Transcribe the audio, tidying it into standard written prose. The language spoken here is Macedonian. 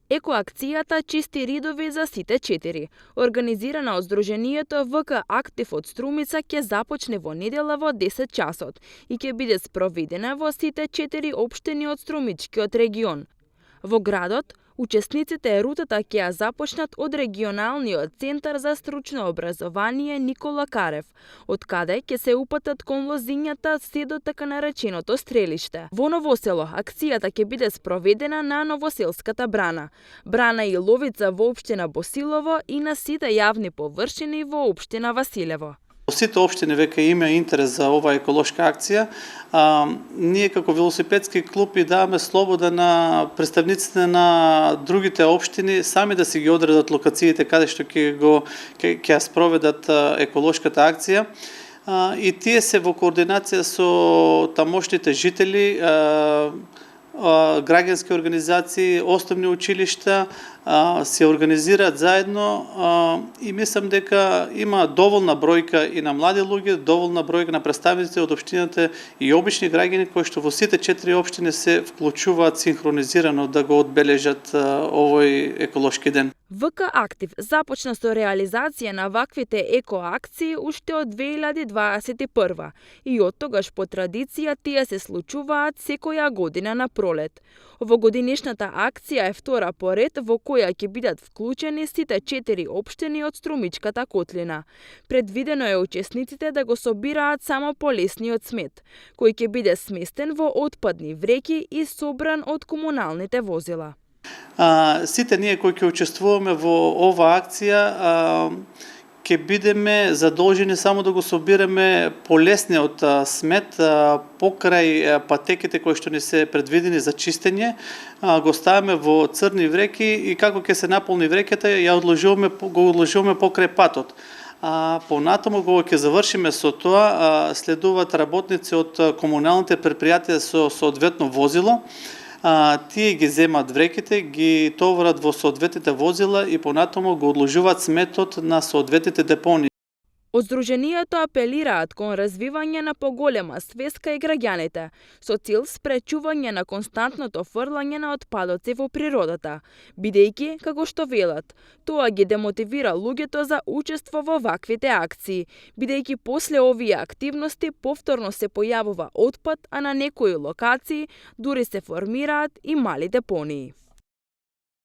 Екоакцијата Чисти ридови за сите 4, организирана од Сдруженијето ВК Актив од Струмица, ќе започне во недела во 10 часот и ќе биде спроведена во сите 4 општини од Струмичкиот регион. Во градот, учесниците рутата ќе ја започнат од регионалниот центар за стручно образование Никола Карев, од каде ќе се упатат кон Лозињата се до така нареченото стрелиште. Во Новосело акцијата ќе биде спроведена на Новоселската брана, брана и ловица во општина Босилово и на сите јавни површини во општина Василево. Сите општини веќе има интерес за оваа еколошка акција. Ние како велосипедски клуб и даваме слобода на представниците на другите општини сами да си ги одредат локациите каде што ќе ја спроведат еколошката акција. И тие се во координација со тамошните жители, граѓански организации, основни училишта се организираат заедно и мислам дека има доволна бројка и на млади луѓе, доволна бројка на представници од општината и обични граѓани кои што во сите 4 општини се вклучуваат синхронизирано да го одбележат овој еколошки ден. ВК Актив започна со реализација на ваквите екоакции уште од 2021 и од тогаш по традиција тие се случуваат секоја година на пролет. Овогодинешната акција е втора по ред во која ќе бидат вклучени сите 4 општини од Струмичката котлина. Предвидено е учесниците да го собираат само полесниот смет, кој ќе биде сместен во отпадни вреќи и собран од комуналните возила. Сите ние кои ќе учествуваме во оваа акција ќе бидеме задолжени само да го собираме полесниот смет покрај патеките кои што ни се предвидени за чистење, го ставаме во црни вреќи и како ќе се наполни вреќата го одложуваме покрај патот. Понатаму кога ќе завршиме со тоа, следуваат работници од комуналните предпријатија со соодветно возило. Тие ги земат вреќите, ги товарат во соодветните возила и понатаму го одложуваат сметот на соодветните депонии. Од Сдруженијето апелираат кон развивање на поголема свест кај граѓаните, со цел спречување на константното фрлање на отпадоци во природата, бидејќи, како што велат, тоа ги демотивира луѓето за учество во ваквите акции, бидејќи после овие активности повторно се појавува отпад, а на некои локации дури се формираат и мали депонии.